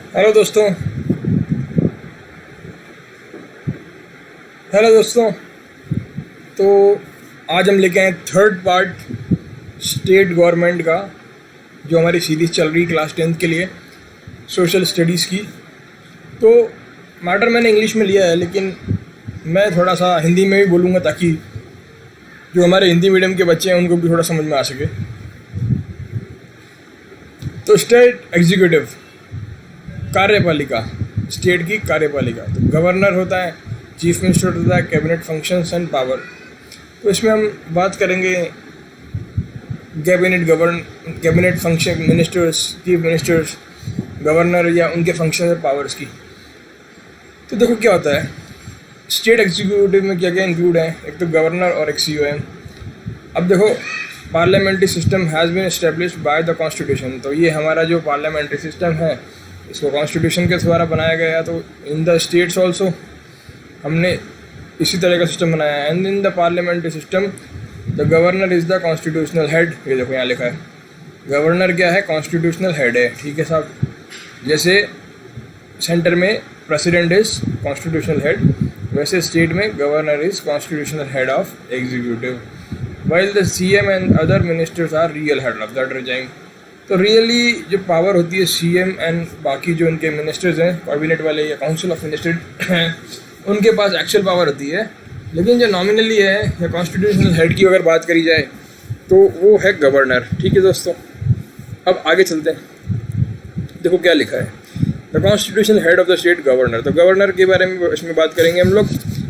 Hello दोस्तों। Hello दोस्तों। तो आज हम लेके आए थर्ड पार्ट स्टेट गवर्नमेंट का, जो हमारी सीरीज़ चल रही क्लास 10th के लिए सोशल स्टडीज़ की। तो मैटर मैंने इंग्लिश में लिया है, लेकिन मैं थोड़ा सा हिंदी में भी बोलूँगा ताकि जो हमारे हिंदी मीडियम के बच्चे हैं उनको भी थोड़ा समझ में आ सके। तो स्टेट एग्जीक्यूटिव, कार्यपालिका, स्टेट की कार्यपालिका। तो गवर्नर होता है, चीफ मिनिस्टर होता है, कैबिनेट फंक्शंस एंड पावर। तो इसमें हम बात करेंगे cabinet function, ministers, chief ministers, governor या उनके फंक्शन और पावर्स की। तो देखो क्या होता है स्टेट एग्जीक्यूटिव में, क्या क्या इंक्लूड है। एक तो गवर्नर और एक सीईओ है। अब देखो, parliamentary system has been established by the constitution. तो ये हमारा जो पार्लियामेंट्री सिस्टम है, इसको कॉन्स्टिट्यूशन के द्वारा बनाया गया। तो इन द स्टेट्स ऑल्सो हमने इसी तरह का सिस्टम बनाया है। And in the parliamentary system the governor is the constitutional head. ये देखो यहाँ लिखा है, गवर्नर क्या है, कॉन्स्टिट्यूशनल हेड है। ठीक है साहब, जैसे सेंटर में प्रेसिडेंट इज़ कॉन्स्टिट्यूशनल हेड, वैसे स्टेट में governor is constitutional head of executive, while the CM and other ministers are real head of that regime. तो रियली जो पावर होती है सीएम एंड बाकी जो उनके मिनिस्टर्स हैं, कैबिनेट वाले या काउंसिल ऑफ मिनिस्टर हैं, उनके पास एक्चुअल पावर होती है। लेकिन जो नॉमिनली है या कॉन्स्टिट्यूशनल हेड की अगर बात करी जाए तो वो है गवर्नर। ठीक है दोस्तों, अब आगे चलते हैं। देखो क्या लिखा है, the constitutional head of the state governor. तो गवर्नर के बारे में इसमें बात करेंगे हम लोग।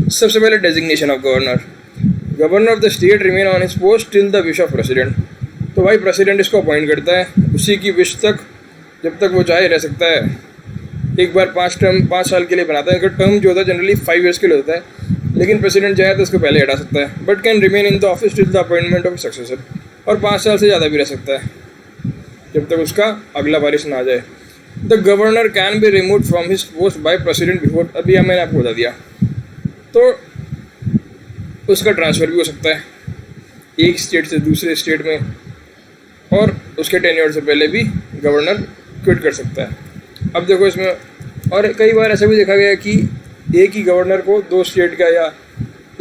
सबसे पहले designation of governor. Governor of the state remain on his post till the wish of president. तो भाई प्रेसिडेंट इसको अपॉइंट करता है, उसी की विश तक, जब तक वो चाहे रह सकता है। एक बार 5 साल के लिए बनाता है। टर्म जो होता है जनरली 5 years के लिए होता है, लेकिन प्रेसिडेंट चाहे तो उसको पहले हटा सकता है। But can remain in the office till the appointment of successor. और 5 साल से ज़्यादा भी रह सकता है, जब तक उसका अगला वारिस ना आ जाए। The governor can be remove from his post by president before. अभी मैंने आपको बता दिया। तो उसका ट्रांसफ़र भी हो सकता है एक स्टेट से दूसरे स्टेट में, और उसके टेन्योर से पहले भी गवर्नर क्विट कर सकता है। अब देखो इसमें, और कई बार ऐसा भी देखा गया कि एक ही गवर्नर को 2 स्टेट का, या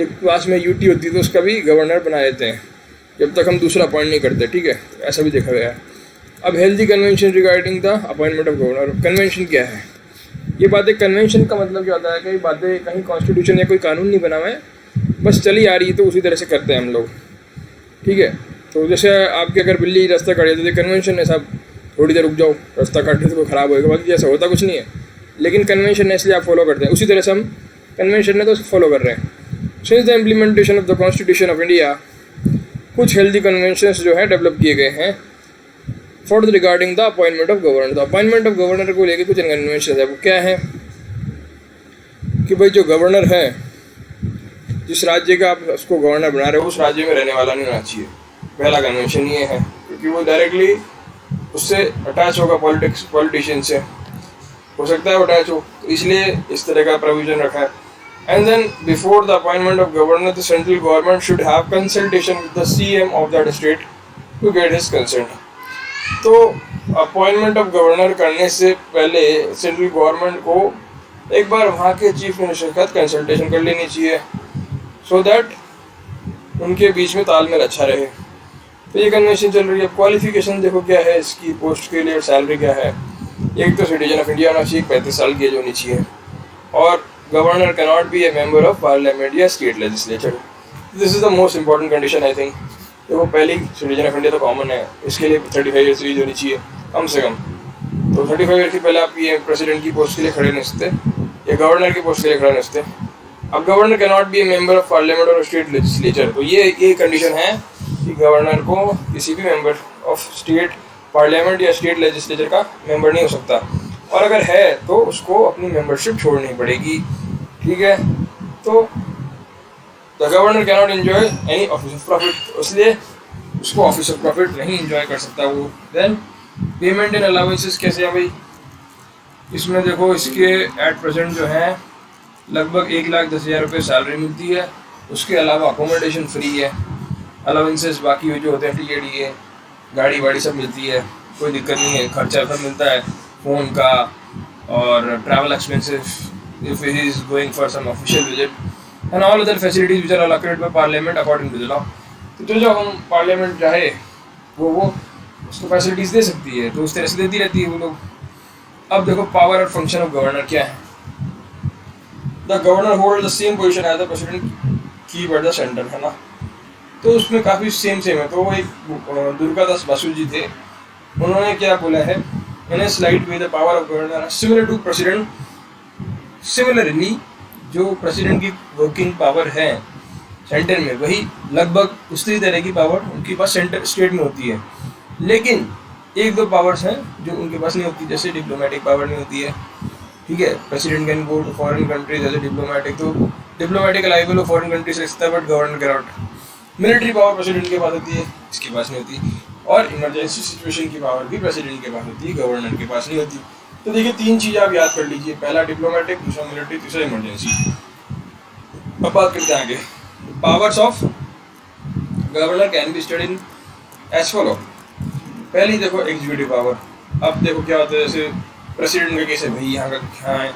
एक पास में यूटी होती है तो उसका भी गवर्नर बना देते हैं, जब तक हम दूसरा अपॉइंट नहीं करते। ठीक है, ऐसा भी देखा गया है। अब healthy convention regarding the appointment of governor. Convention क्या है, ये बातें, कन्वेंशन का मतलब क्या होता है, कई बातें कहीं कॉन्स्टिट्यूशन या कोई कानून नहीं बना हुआ है, बस चली आ रही है तो उसी तरह से करते हैं हम लोग। ठीक है, तो जैसे आपके अगर बिल्ली रास्ता काट देती है, कन्वेंशन है साहब थोड़ी देर रुक जाओ, रास्ता काटने से कोई ख़राब होएगा, बाकी जैसा होता कुछ नहीं है, लेकिन कन्वेंशन है इसलिए आप फॉलो करते हैं। उसी तरह से हम कन्वेंशन है तो उसको फॉलो कर रहे हैं। Since the implementation of the constitution of India, कुछ हेल्दी कन्वेंशंस जो है डेवलप किए गए हैं for the regarding the appointment of governor. तो अपॉइंटमेंट ऑफ गवर्नर को लेकर कुछ कन्वेंशन है। वो क्या है कि भाई जो गवर्नर है, जिस राज्य का आप उसको गवर्नर बना रहे हो, उस राज्य में रहने वाला नहीं होना चाहिए। पहला कन्वेंशन ये है, क्योंकि वो डायरेक्टली उससे अटैच होगा, पॉलिटिशियन से हो सकता है वो अटैच हो, तो इसलिए इस तरह का प्रोविजन रखा है। And then before the appointment of governor the central government should have consultation with the CM of that state to get his consent. तो अपॉइंटमेंट ऑफ गवर्नर करने से पहले सेंट्रल गवर्नमेंट को एक बार वहाँ के चीफ मिनिस्टर के साथ कंसल्टेशन कर लेनी चाहिए, सो दैट उनके बीच में तालमेल अच्छा रहे। तो ये कन्वेंशन चल रही है। क्वालिफिकेशन देखो क्या है इसकी पोस्ट के लिए, सैलरी क्या है। एक तो सिटीजन ऑफ इंडिया होना चाहिए, 35 साल की एज होनी चाहिए, और governor can not be a member of parliament या state legislature. This is the most important condition I think. देखो पहली सिटीजन ऑफ इंडिया तो कॉमन है, इसके लिए 35 ईयर्स एज होनी चाहिए कम से कम। तो 35 ईयर की पहले आप ये प्रेसिडेंट की पोस्ट के लिए खड़े नहीं सकते या गवर्नर की पोस्ट के लिए खड़े नहीं सकते। अब governor can not be a member of parliament और स्टेट लेजिस्लेचर। तो ये कंडीशन है कि गवर्नर को किसी भी मेंबर ऑफ स्टेट पार्लियामेंट या स्टेट लेजिस्लेचर का मेंबर नहीं हो सकता, और अगर है तो उसको अपनी मेंबरशिप छोड़नी पड़ेगी। ठीक है, तो the governor can not enjoy any office of profit, इसलिए उसको ऑफिस ऑफ प्रॉफिट नहीं एंजॉय कर सकता वो। देन पेमेंट एंड अलाउंसेस कैसे है भाई, इसमें देखो इसके एट प्रेजेंट जो है लगभग 1,10,000 रुपये सैलरी मिलती है। उसके अलावा अकोमोडेशन फ्री है, अलाउंसेस बाकी जो होते हैं टीएडीए, गाड़ी वाड़ी सब मिलती है, कोई दिक्कत नहीं है। खर्चा सब मिलता है, फ़ोन का, और travel expenses if he is going for some official visit, and all other facilities which are allocated by parliament according to the law. तो जो हम पार्लियामेंट चाहे वो उसको फैसिलिटीज दे सकती है, तो उस तरह से देती रहती है वो लोग। अब देखो पावर और फंक्शन ऑफ गवर्नर क्या है। The governor hold the same position as the president की बट द सेंटर, है ना। तो उसमें काफ़ी सेम है। तो वो एक दुर्गादास बासु जी थे, उन्होंने क्या बोला है, इन स्लाइड में the power of governor similar to president. Similarly जो प्रेसिडेंट की वर्किंग पावर है सेंटर में, वही लगभग उसी तरह की पावर उनके पास सेंटर स्टेट में होती है। लेकिन एक दो पावर्स हैं जो उनके पास नहीं होती, जैसे डिप्लोमेटिक पावर नहीं होती है, ठीक है। President can go to foreign countries as a diplomatic, तो डिप्लोमेटिक अलाइवल ऑफ फॉरेन कंट्रीज रखता है but governor can not. Military power president के पास होती है, इसके पास नहीं होती। और इमरजेंसी सिचुएशन की पावर भी प्रेसिडेंट के पास होती है, गवर्नर के पास नहीं होती। तो देखिए तीन चीज़ आप याद कर लीजिए, पहला डिप्लोमेटिक, दूसरा मिलिट्री, तीसरा इमरजेंसी। अब बात करते हैं आगे। Powers of governor can be studied in as follow. पहली देखो एग्जीक्यूटिव पावर। अब देखो क्या होता है, जैसे प्रेसिडेंट का केस है भाई, यहाँ का क्या है,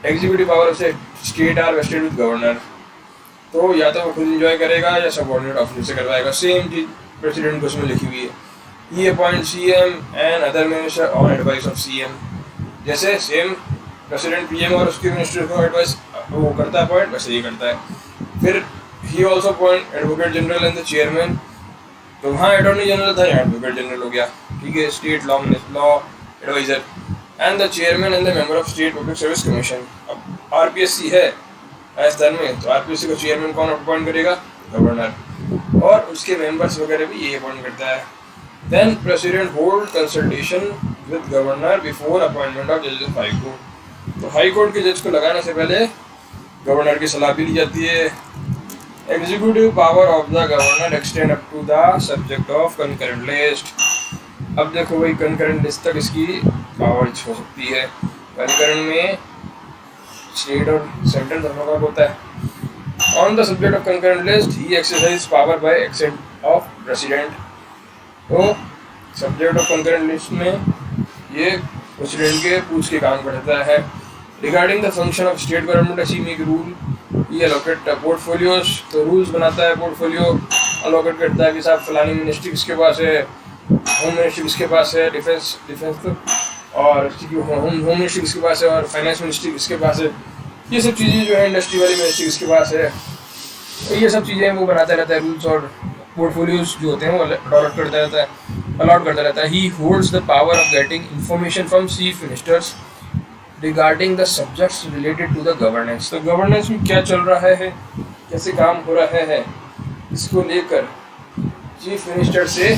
एग्जीक्यूटिव पावर से state are vested with governor, तो या तो वो खुद इंजॉय करेगा या सबऑर्डिनेट ऑफिसर से करवाएगा। सेम चीज प्रेसिडेंट को उसमें लिखी हुई है, he appoint CM and other minister on advice of CM. जैसे सेम प्रेसिडेंट पीएम और उसके मिनिस्टर को एडवाइस वो करता है अपॉइंट, वैसे ही करता है। फिर he also appoint advocate general and the chairman, तो वहाँ अटॉर्नी जनरल था, यहाँ एडवोकेट जनरल हो गया, ठीक है, state law adviser, and the chairman and the member of state public service commission. अब आरपीएससी है राजस्थान में, तो आरपीएससी को चेयरमैन कौन अपॉइंट करेगा, गवर्नर, और उसके मेंबर्स वगैरह भी ये अपॉइंट करता है। Then president hold consultation with governor before appointment of जजेस ऑफ हाई कोर्ट, तो हाई कोर्ट के जज को लगाने से पहले गवर्नर की सलाह भी ली जाती है। Executive power of the governor extend up to the subject of concurrent list. अब देखो भाई कंकरेंट लिस्ट तक इसकी पावर हो सकती है। कंकरेंट में स्टेट और सेंट्रल दोनों का होता है। On the subject of concurrent list he exercise power bye except of president, तो सब्जेक्ट ऑफ कंकरेंट लिस्ट में ये प्रेसिडेंट के पूछ के काम करता है। Regarding the function of state government ऐसी मेक रूल, ये अलोकेट पोर्टफोलियोज, तो रूल्स बनाता है, पोर्टफोलियो अलोकेट करता है कि साहब फलानी मिनिस्ट्री किसके पास है, होम मिनिस्ट्री किसके पास है, डिफेंस तो, और होम मिनिस्ट्री किसके पास है, और फाइनेंस मिनिस्ट्री किसके पास है, ये सब चीज़ें जो है, इंडस्ट्री वाली मिनिस्ट्री किसके पास है, तो ये सब चीज़ें वो बनाता रहता है। रूल्स और पोर्टफोलियोज जो होते हैं वो अलॉट करता रहता है। He holds the power of getting information from chief ministers regarding the subjects related to the governance, तो गवर्नेंस में क्या चल रहा है, कैसे काम हो रहा है, इसको लेकर चीफ मिनिस्टर से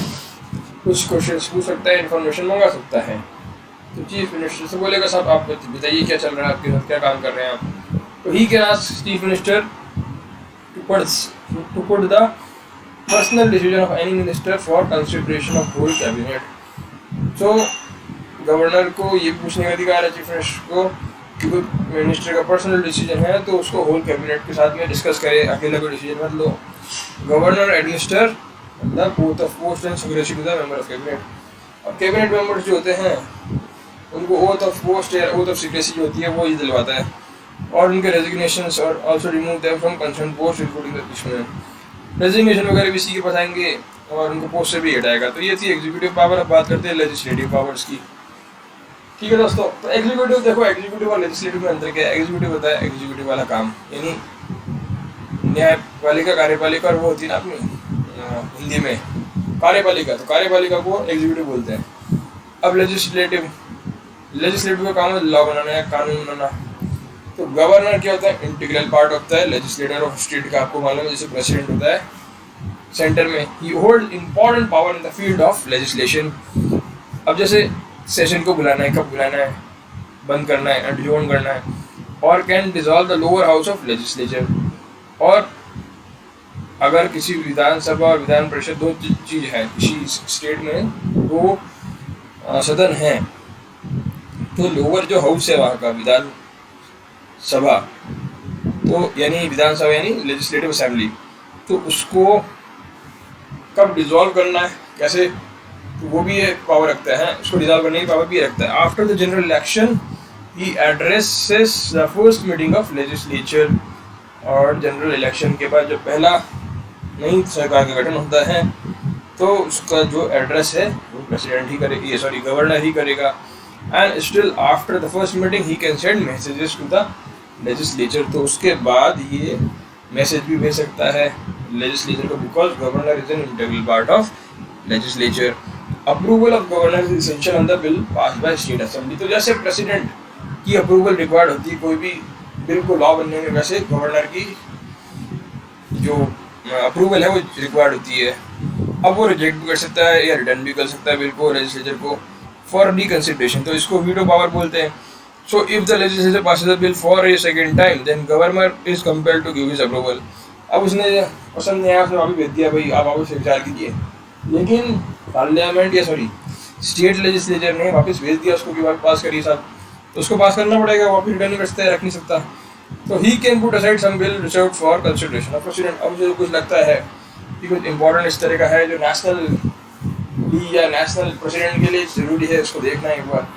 कुछ क्वेश्चन पूछ सकता है, इन्फॉर्मेशन मंगा सकता है। तो चीफ मिनिस्टर से बोलेगा साहब आप बताइए क्या चल रहा है आपके साथ, क्या काम कर रहे हैं आप, तो he can ask chief minister to put the personal decision of any minister for consideration of whole cabinet. तो गवर्नर को ये पूछने का अधिकार है चीफ मिनिस्टर को कि कोई मिनिस्टर का पर्सनल डिसीजन है तो उसको होल कैबिनेट के साथ में डिस्कस करे, अकेला कोई डिसीजन मत लो। Governor administer the oath of post and secrecy to the member of cabinet. अब कैबिनेट मेंबर्स जो होते हैं उनको ओथ ऑफ पोस्ट या ओथ ऑफ सिक्रेसी जो होती है वो ही दिलवाता है, और उनके रेजिग्नेशंस और also remove them from concern post including the punishment. Resignation वगैरह भी इसी के पास आएंगे और उनको पोस्ट से भी हटाएगा। तो ये थी एग्जीक्यूटिव पावर। अब बात करते हैं लेजिस्लेटिव पावर्स की, ठीक है दोस्तों। तो एग्जीक्यूटिव देखो, एग्जीक्यूटिव और लेजिस्लेटिव में अंतर क्या है। एग्जीक्यूटिव होता है एग्जीक्यूटिव वाला काम, यानी न्यायपालिका कार्यपालिका, और वो होती है ना अपनी हिंदी में कार्यपालिका, तो कार्यपालिका को एग्जीक्यूटिव बोलते हैं। अब लेजिस्लेटिव का काम है लॉ बनाना या कानून बनाना। तो गवर्नर क्या होता है, इंटीग्रल पार्ट होता है लेजिस्लेटर ऑफ स्टेट का, आपको मालूम है, जैसे प्रेसिडेंट होता है सेंटर में। He hold important power in the field of legislation. अब जैसे सेशन को बुलाना है, कब बुलाना है, बंद करना है, एडजॉर्न करना है, और can dissolve the lower house of legislature. और अगर किसी विधानसभा और विधान परिषद दो चीज़ है, किसी स्टेट में दो सदन हैं, तो लोअर जो हाउस है वहाँ का विधान सभा, तो यानी विधानसभा यानी लेजिस्लेटिव असेंबली, तो उसको कब डिसॉल्व करना है, कैसे, तो वो भी एक पावर रखता है, उसको डिसॉल्व करने की पावर भी रखता है। After the general election he addresses the first meeting of legislature, और जनरल इलेक्शन के बाद जब पहला नई सरकार का गठन होता है तो उसका जो एड्रेस है वो प्रेसिडेंट ही करेगा, ये सॉरी गवर्नर ही करेगा। And still after the first meeting he can send messages to the legislature, तो उसके बाद ये मैसेज भी भेज सकता है लेजिस्लेचर को, because governor is an integral part of legislature. Approval of governor is essential on the bill pass by state assembly, तो जैसे प्रेसिडेंट की अप्रूवल रिक्वायर्ड होती है कोई भी बिल को लॉ बनने में, वैसे गवर्नर की जो अप्रूवल है वो रिक्वायर्ड होती है। अब वो रिजेक्ट भी कर सकता है या रिटर्न भी कर सकता है बिल को लेजिस्लेचर को फॉर रिकंसिडरेशन, तो इसको वीटो पावर बोलते हैं। So if the legislature passes the bill for a second time then governor is compelled to give his approval. अब उसने पसंद नहीं आया, उसने वापस भेज दिया, भाई आप वापस विचार कीजिए, लेकिन पार्लियामेंट या सॉरी स्टेट लेजिस्लेचर ने वापस भेज दिया उसको कि पास करिए साहब, तो उसको पास करना पड़ेगा, वापस रिटर्न नहीं कर सकता है, रख नहीं सकता। तो he can put aside some bill reserved for consideration of president. अब मुझे कुछ लगता है कि कुछ इंपॉर्टेंट इस तरह का है जो नेशनल या नेशनल प्रेसिडेंट के लिए ज़रूरी है, उसको देखना है एक बार,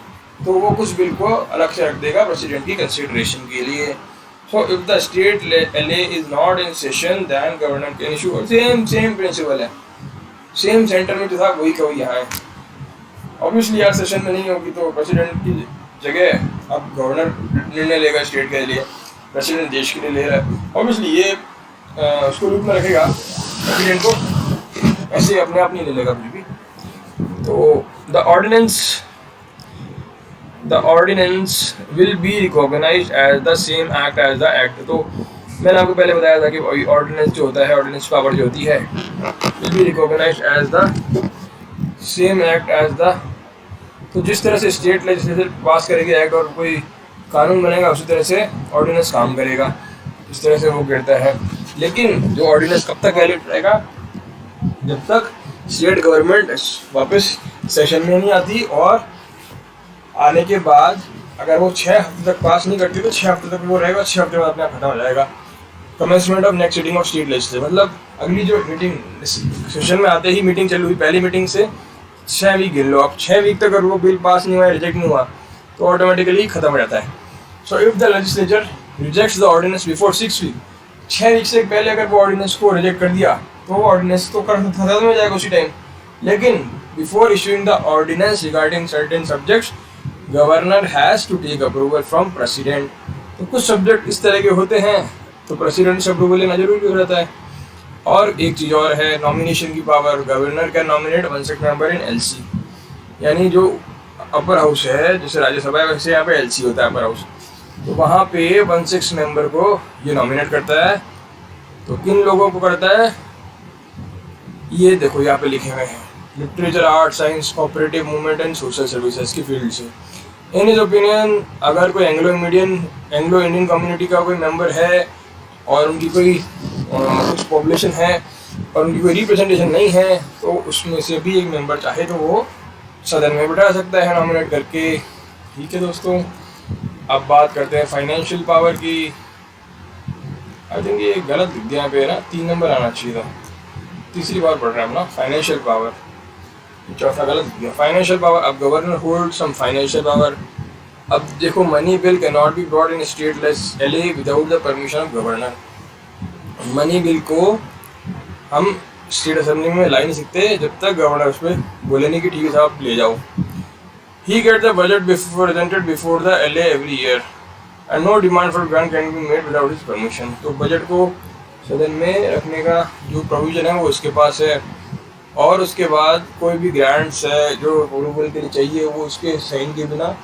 तो वो कुछ बिल को अलग से रख देगा प्रेसिडेंट की कंसिडरेशन के लिए। So if the state LA is not in session then governor can issue, same principle है, सेम सेंटर में जो था वही का वही यहाँ है। ऑब्वियसली यार सेशन में नहीं होगी तो प्रेसिडेंट की जगह अब गवर्नर निर्णय लेगा स्टेट के लिए, प्रेसिडेंट देश के लिए ले रहा है, ऑब्वियसली ये उसको रूप में रखेगा प्रेसिडेंट को, ऐसे अपने आप नहीं ले लेगा कुछ भी। तो the ordinance will be recognised as the same act as the act. तो मैंने आपको पहले बताया था कि ऑर्डिनेंस जो होता है, ऑर्डिनेंस पावर जो होती है, will be recognised as the same act as the, तो जिस तरह से स्टेट लेजिस्लेचर पास करेगी एक्ट और कोई कानून बनेगा उसी तरह से ऑर्डिनेंस काम करेगा, इस तरह से वो कहता है। लेकिन जो ऑर्डिनेंस कब तक वैलिड रहेगा, जब तक स्टेट गवर्नमेंट वापस सेशन में नहीं आती, और आने के बाद अगर वो 6 हफ्ते तक पास नहीं करती तो 6 हफ्ते तक वो रहेगा, 6 हफ्ते बाद अपने आप खत्म हो जाएगा। Commencement of next sitting of state legislature, मतलब अगली जो मीटिंग सेशन में आते ही मीटिंग चालू हुई, पहली मीटिंग से 6 वीक गिन लो, अब 6 वीक तक अगर वो बिल पास नहीं हुआ, रिजेक्ट नहीं हुआ, तो ऑटोमेटिकली खत्म हो जाता है। So if the legislature rejects the ordinance before 6 week, 6 week से पहले अगर वो ऑर्डिनेंस को रिजेक्ट कर दिया तो ऑर्डिनेंस तो खत्म हो जाएगा उसी टाइम। लेकिन before issuing the ordinance regarding certain subjects governor has to take approval from president, तो कुछ सब्जेक्ट इस तरह के होते हैं तो प्रेसिडेंट से अप्रूवल लेना जरूरी हो जाता है। और एक चीज़ और है, नॉमिनेशन की power, governor can nominate 1/6 member in LC, यानी जो अपर हाउस है, जैसे राज्यसभा है वैसे यहाँ पे LC होता है अपर हाउस, तो वहाँ पे 1/6 मेंबर को ये नॉमिनेट करता है। तो किन लोगों को करता है, ये देखो यहाँ पे लिखे हुए हैं, literature, art, science, cooperative movement and social services की फील्ड से। इन हिज ओपिनियन अगर कोई एंग्लो इंडियन कम्युनिटी का कोई मेंबर है और उनकी कोई कुछ पॉपुलेशन है और उनकी कोई रिप्रेजेंटेशन नहीं है, तो उसमें से भी एक मेंबर चाहे तो वो सदन में बिठा सकता है नॉमिनेट करके। ठीक है दोस्तों, अब बात करते हैं फाइनेंशियल पावर की। आई थिंक ये गलत लिख दिया पे ना, 3 नंबर आना चाहिए था, तीसरी बार पढ़ रहे हैं हम ना, फाइनेंशियल पावर, चौथा गलत लिख दिया। फाइनेंशियल पावर, अब governor hold some financial power. अब देखो, money bill can not be brought in state LA without the permission of governor. Money bill को हम स्टेट असेंबली में ला नहीं सकते जब तक गवर्नर उस पर बोले नहीं कि ठीक है साहब ले जाओ। He get the budget presented before the LA every year and no demand for grant can be made without his permission. तो बजट को सदन में रखने का जो प्रोविजन है वो इसके पास है, और उसके बाद कोई भी ग्रांट्स है जो अप्रूवल के लिए चाहिए वो उसके साइन के बिना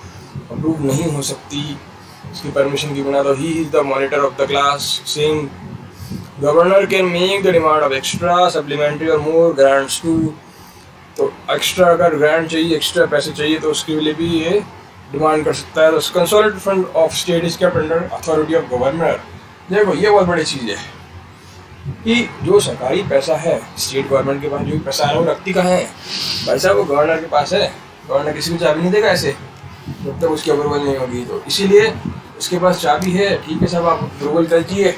अप्रूव नहीं हो सकती, उसकी परमिशन के बिना। तो he is the monitor of the class. Same governor can make the demand of extra, supplementary और मोर ग्रांट्स टू। तो एक्स्ट्रा अगर ग्रांट चाहिए, एक्स्ट्रा पैसे चाहिए, तो उसके लिए भी ये डिमांड कर सकता है। तो consolidated fund of state is kept under authority of governor. देखो, ये बहुत बड़ी चीज़ है कि जो सरकारी पैसा है स्टेट गवर्नमेंट के पास, जो पैसा है वो रखती कहाँ है, पैसा वो गवर्नर के पास है। गवर्नर किसी को चाबी नहीं देगा ऐसे जब तक उसकी अप्रूवल नहीं होगी, तो इसीलिए उसके पास चाबी है। ठीक है साहब, आप अप्रूवल कीजिए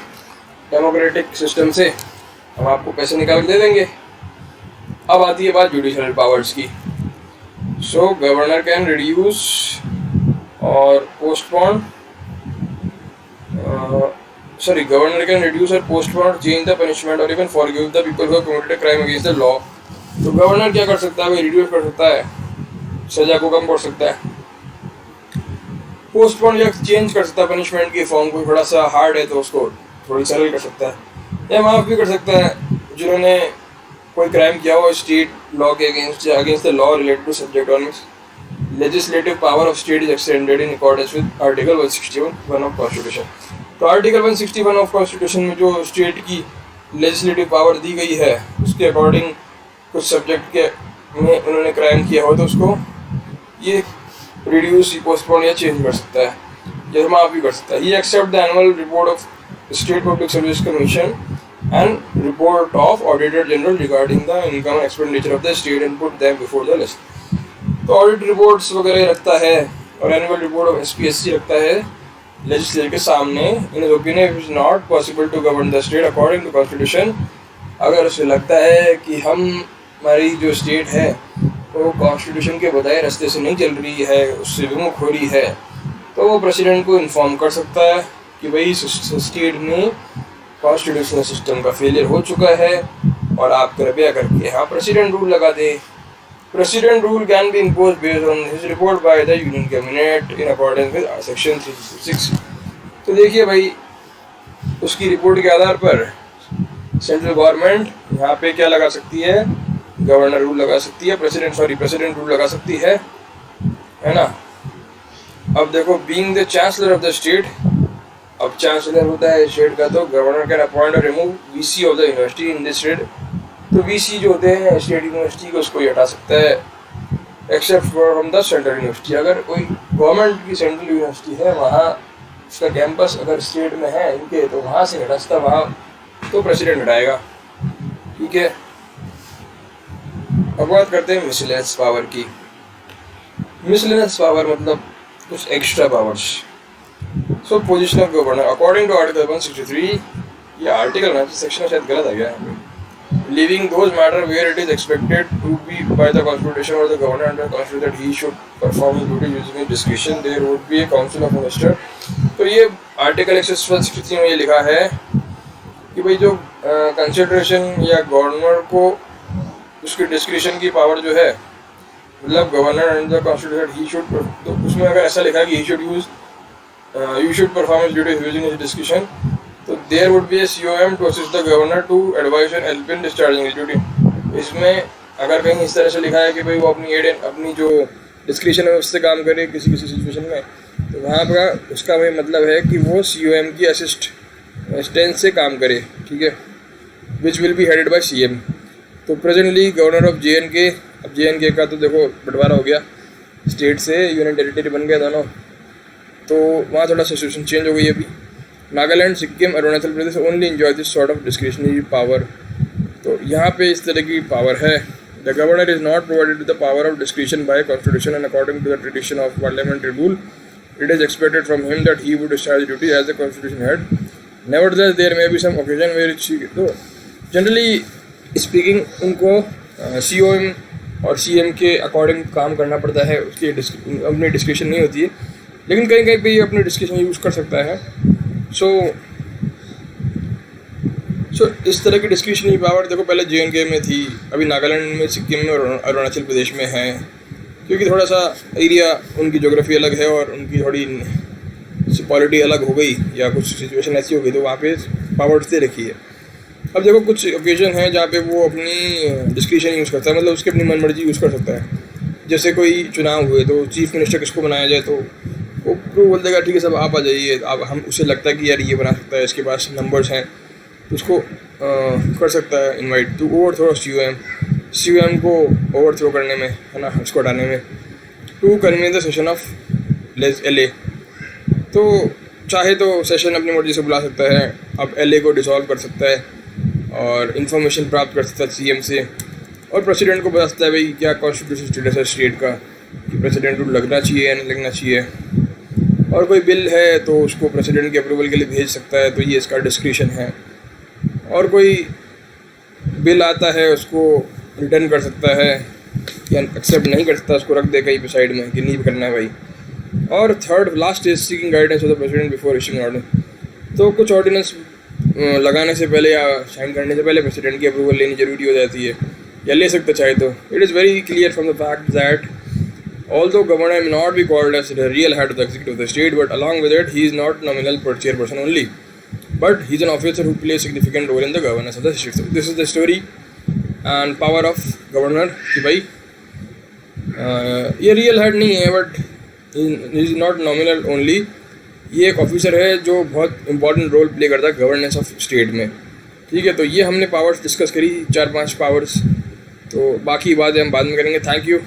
डेमोक्रेटिक सिस्टम से, हम आपको पैसे निकाल के दे देंगे। अब आती है बात जुडिशल पावर्स की। सो गवर्नर कैन रिड्यूस और पोस्टपोन गवर्नर कैन रिड्यूस और पोस्टपोन चेंज द पनिशमेंट और even forgive the people who have committed a crime against the law. तो गवर्नर क्या कर सकता है भाई, रिड्यूस कर सकता है, सजा को कम कर सकता है, पोस्टपोन या चेंज कर सकता है पनिशमेंट की फॉर्म को, थोड़ा सा हार्ड है तो उसको थोड़ी सरल कर सकता है, या माफ़ भी कर सकता है जिन्होंने कोई क्राइम किया हो स्टेट लॉ के against the law related to subject on legislative power of state is extended in accordance with article 161 of constitution. तो आर्टिकल 161 ऑफ कॉन्स्टिट्यूशन में जो स्टेट की लेजिस्लेटिव पावर दी गई है उसके अकॉर्डिंग कुछ सब्जेक्ट के में उन्होंने क्राइम किया हो तो उसको ये रिड्यूस, पोस्टपोन या चेंज कर सकता है, या माफ भी कर सकता है। ये except the annual report of state public service commission and report of auditor general regarding the income and expenditure of the state and put them before the list. तो ऑडिट रिपोर्ट्स वगैरह रखता है और एनुअल रिपोर्ट ऑफ SPSC रखता है legislature के सामने। In his opinion it is not possible to govern the state according to constitution. अगर उसे लगता है कि हमारी जो स्टेट है वो कॉन्स्टिट्यूशन के बताए रास्ते से नहीं चल रही है, उससे विमुख हो रही है, तो वो प्रेसिडेंट को इन्फॉर्म कर सकता है कि भाई स्टेट में कॉन्स्टिट्यूशनल सिस्टम का फेलियर हो चुका है और आप कृपया करके यहाँ प्रेसिडेंट रूल लगा दे। President rule can be impose based on his report by the union cabinet in accordance with section 366। तो देखिए भाई, उसकी रिपोर्ट के आधार पर सेंट्रल गवर्नमेंट यहाँ पे क्या लगा सकती है, गवर्नर रूल लगा सकती है, प्रेसिडेंट रूल लगा सकती है ना। अब देखो, being the chancellor of the state, अब चांसलर होता है स्टेट का, तो गवर्नर कैन अपॉइंट और remove VC of the university in the state. तो VC जो होते हैं स्टेट यूनिवर्सिटी को, उसको हटा सकता है except from the central university. अगर कोई गवर्नमेंट की सेंट्रल यूनिवर्सिटी है, वहाँ उसका कैंपस अगर स्टेट में है इनके, तो वहाँ से हटा सकता, वहाँ तो प्रेसिडेंट हटाएगा, ठीक है। अब बात करते हैं मिसलेनियस पावर की। मिसलेनियस पावर मतलब कुछ extra powers. So position of governor according to article 163, ये आर्टिकल ना सेक्शन शायद गलत आ गया है। Leaving those matter where it is expected to be by the constitution or the governor under constitution that he should perform his duty using his discretion, there would be a council of minister। तो ये article 163 में ये लिखा है कि भाई जो consideration या गवर्नर को उसकी डिस्क्रिशन की पावर जो है, मतलब governor under the constitution he should, तो उसमें अगर ऐसा लिखा है कि you should perform his duty using his discretion, तो there would be a COM to assist the governor to advice and help in discharging his duty. इसमें अगर कहीं इस तरह से लिखा है कि भाई वो अपनी जो डिस्क्रिशन है उससे काम करे किसी सिचुएशन में, तो वहाँ पर उसका भाई मतलब है कि वो COM की असिस्टेंस से काम करे, ठीक है, which will be headed by CM। तो प्रेजेंटली गवर्नर ऑफ JNK, अब JNK का तो देखो बंटवारा हो गया, स्टेट से यूनियन टेरिटरी बन गया दोनों, तो वहाँ थोड़ा सिचुएशन चेंज हो गई अभी। Nagaland, Sikkim, Arunachal Pradesh only enjoy this sort of discretionary power. तो यहाँ पे इस तरह की पावर है। The governor is not provided the power of discretion by constitution and according to the tradition of parliamentary rule it is expected from him that he would discharge duty as the constitution head. Nevertheless there may be some occasion where तो generally speaking उनको COM और CM के according काम करना पड़ता है, उसकी अपनी डिस्क्रिशन नहीं होती है, लेकिन कहीं कहीं पे ये अपनी डिस्क्रिशन यूज़ कर सकता है। सो इस तरह की डिस्क्रिशनरी पावर देखो पहले JNK में थी, अभी नागालैंड में, सिक्किम में और अरुणाचल प्रदेश में है, क्योंकि थोड़ा सा एरिया उनकी ज्योग्राफी अलग है और उनकी थोड़ी पॉलिटी अलग हो गई या कुछ सिचुएशन ऐसी हो गई, तो वहाँ पे पावर्स दे रखी है। अब देखो कुछ ओकेजन है जहाँ पे वो अपनी डिस्क्रिशन यूज़ करता है, मतलब उसकी अपनी मनमर्जी यूज़ कर सकता है। जैसे कोई चुनाव हुए तो चीफ मिनिस्टर किसको बनाया जाए, तो वो बोल देगा ठीक है सब आप आ जाइए, आप हम उसे लगता है कि यार ये बना सकता है, इसके पास नंबर्स हैं, तो उसको कर सकता है invite to overthrow COM को ओवर थ्रो करने में, है ना, उसको हटाने में, to convene the session of LA। तो चाहे तो सेशन अपनी मर्जी से बुला सकता है, अब LA को डिसॉल्व कर सकता है और इन्फॉर्मेशन प्राप्त कर सकता है CM से, और प्रेसिडेंट को बता सकता है भाई क्या कॉन्स्टिट्यूशन स्टेटस है स्टेट का, कि प्रेसिडेंट रूल लगना चाहिए या नहीं लगना चाहिए। और कोई बिल है तो उसको प्रेसिडेंट के अप्रूवल के लिए भेज सकता है, तो ये इसका डिस्क्रिशन है। और कोई बिल आता है उसको रिटर्न कर सकता है या एक्सेप्ट नहीं कर सकता, उसको रख दे कहीं पे साइड में कि नहीं करना है भाई। और third last is seeking guidance of the president before issuing order. तो कुछ ऑर्डिनेंस लगाने से पहले या साइन करने से पहले प्रेसिडेंट की अप्रूवल लेनी जरूरी हो जाती है, या ले सकते चाहे तो। It is very clear from the fact that although governor may not be called as the real head of the executive of the state, but along with it he is not nominal per chairperson only, but he is an officer who plays significant role in the governance of the state. So this is the story and power of governor कि भाई ये real head नहीं है, but he is not nominal only. ये एक officer है जो बहुत इंपॉर्टेंट रोल प्ले करता है गवर्नेंस ऑफ स्टेट में। ठीक है, तो ये हमने पावर्स डिस्कस करी, 4-5 पावर्स। तो बाकी बातें हम बाद में करेंगे। Thank you.